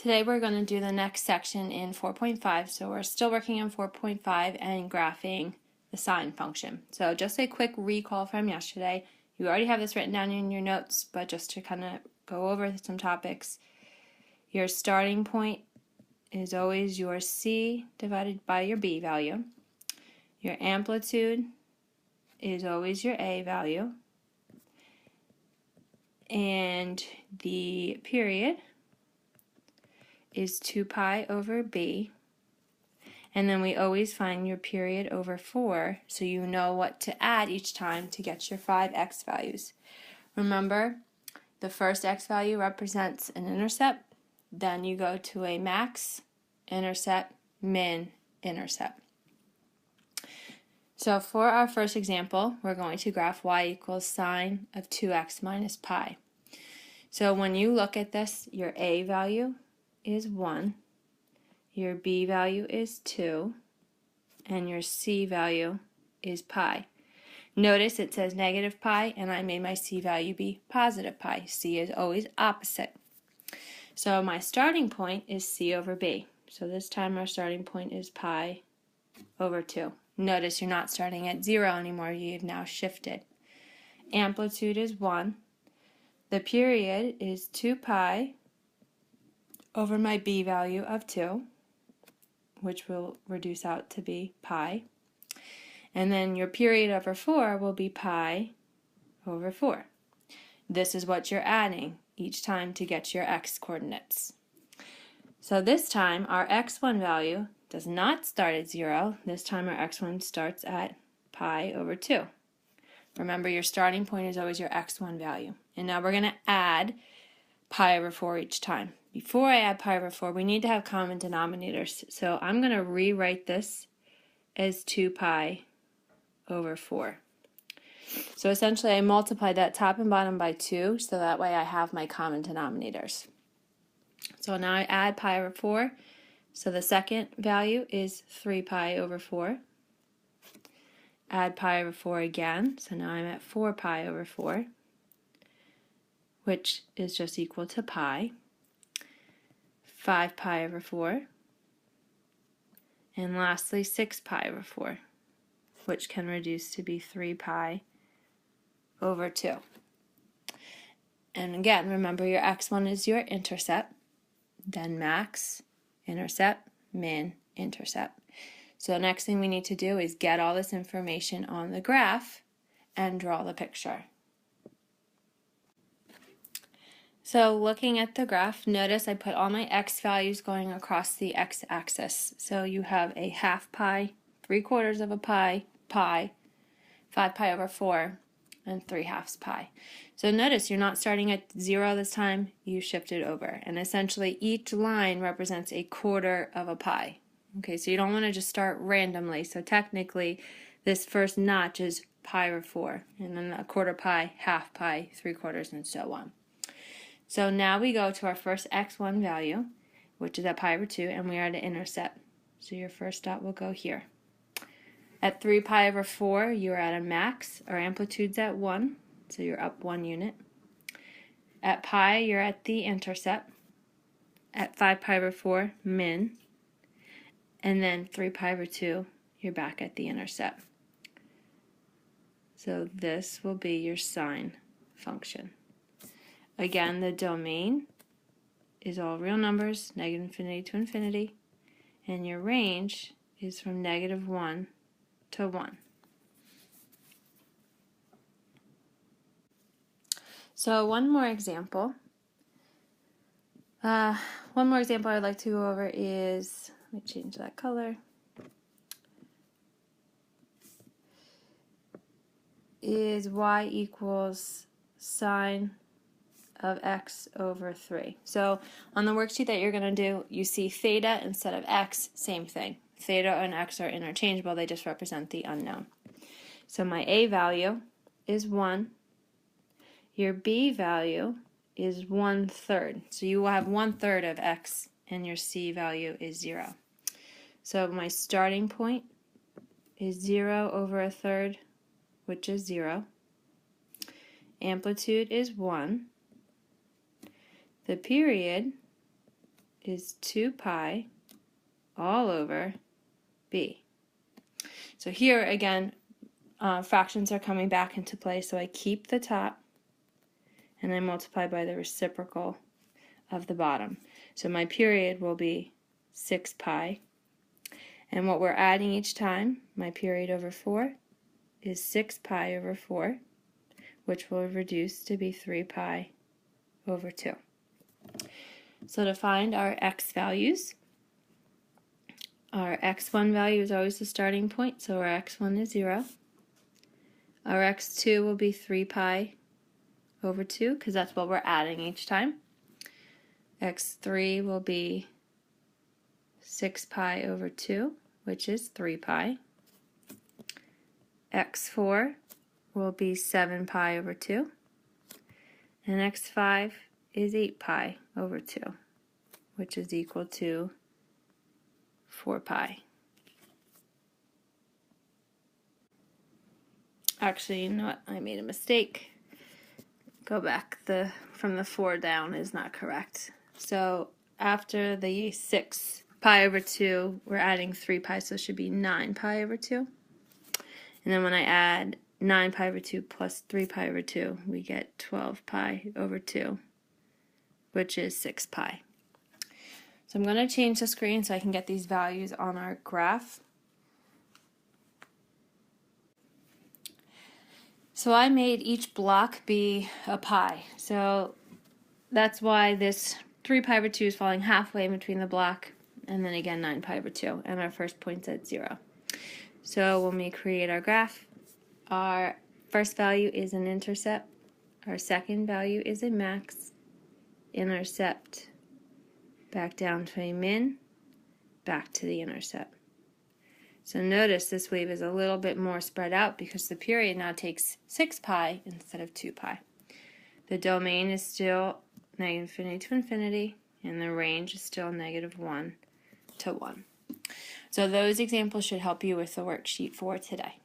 Today we're going to do the next section in 4.5, so we're still working on 4.5 and graphing the sine function. So just a quick recall from yesterday. You already have this written down in your notes, but just to kind of go over some topics. Your starting point is always your C divided by your B value. Your amplitude is always your A value. And the period is 2 pi over b, and then we always find your period over 4 so you know what to add each time to get your 5x values. Remember, the first x value represents an intercept, then you go to a max, intercept, min, intercept. So for our first example, we're going to graph y equals sine of 2x minus pi. So when you look at this, your a value is 1, your b value is 2, and your c value is pi. Notice it says negative pi, and I made my c value be positive pi. C is always opposite. So my starting point is c over b. So this time our starting point is pi over 2. Notice you're not starting at 0 anymore, you've now shifted. Amplitude is 1. The period is 2 pi over my b value of 2, which will reduce out to be pi. And then your period over 4 will be pi over 4. This is what you're adding each time to get your x coordinates. So this time our x1 value does not start at 0. This time our x1 starts at pi over 2. Remember, your starting point is always your x1 value. And now we're going to add pi over 4 each time. Before I add pi over 4, we need to have common denominators. So I'm going to rewrite this as 2 pi over 4. So essentially I multiply that top and bottom by 2, so that way I have my common denominators. So now I add pi over 4. So the second value is 3 pi over 4. Add pi over 4 again, so now I'm at 4 pi over 4, which is just equal to pi. 5 pi over 4, and lastly 6 pi over 4, which can reduce to be 3 pi over 2. And again, remember your x1 is your intercept, then max, intercept, min, intercept. So the next thing we need to do is get all this information on the graph and draw the picture. So looking at the graph, notice I put all my x values going across the x-axis. So you have a half pi, 3/4 of a pi, pi, 5 pi over 4, and 3/2 pi. So notice you're not starting at 0 this time, you shifted over. And essentially each line represents a 1/4 of a pi. Okay, so you don't want to just start randomly. So technically this first notch is pi over 4, and then a 1/4 pi, half pi, 3/4, and so on. So now we go to our first x1 value, which is at pi over 2, and we are at an intercept. So your first dot will go here. At 3 pi over 4, you're at a max. Our amplitude's at 1, so you're up 1 unit. At pi, you're at the intercept. At 5 pi over 4, min. And then 3 pi over 2, you're back at the intercept. So this will be your sine function. Again, the domain is all real numbers, negative infinity to infinity, and your range is from -1 to 1. So one more example I'd like to go over is, let me change that color, is y equals sine of x over 3. So on the worksheet that you're going to do, you see theta instead of x, same thing. Theta and x are interchangeable, they just represent the unknown. So my a value is 1. Your b value is 1/3. So you will have 1/3 of x, and your c value is 0. So my starting point is 0 over 1/3, which is 0. Amplitude is 1. The period is 2 pi all over b. So here again, fractions are coming back into play, so I keep the top and I multiply by the reciprocal of the bottom. So my period will be 6 pi. And what we're adding each time, my period over 4, is 6 pi over 4, which will reduce to be 3 pi over 2. So to find our x values, our x1 value is always the starting point, so our x1 is 0. Our x2 will be 3 pi over 2, because that's what we're adding each time. x3 will be 6 pi over 2, which is 3 pi. x4 will be 7 pi over 2. And x5 is 8 pi over 2, which is equal to 4 pi. Actually, you know what? I made a mistake. Go back. From the 4 down is not correct. So after the 6 pi over 2, we're adding 3 pi, so it should be 9 pi over 2. And then when I add 9 pi over 2 plus 3 pi over 2, we get 12 pi over 2, which is 6 pi. So I'm going to change the screen so I can get these values on our graph. So I made each block be a pi. So that's why this 3 pi over 2 is falling halfway in between the block, and then again 9 pi over 2, and our first point's at 0. So when we create our graph, our first value is an intercept, our second value is a max, intercept, back down to a min, back to the intercept. So notice this wave is a little bit more spread out because the period now takes 6 pi instead of 2 pi. The domain is still negative infinity to infinity, and the range is still negative 1 to 1. So those examples should help you with the worksheet for today.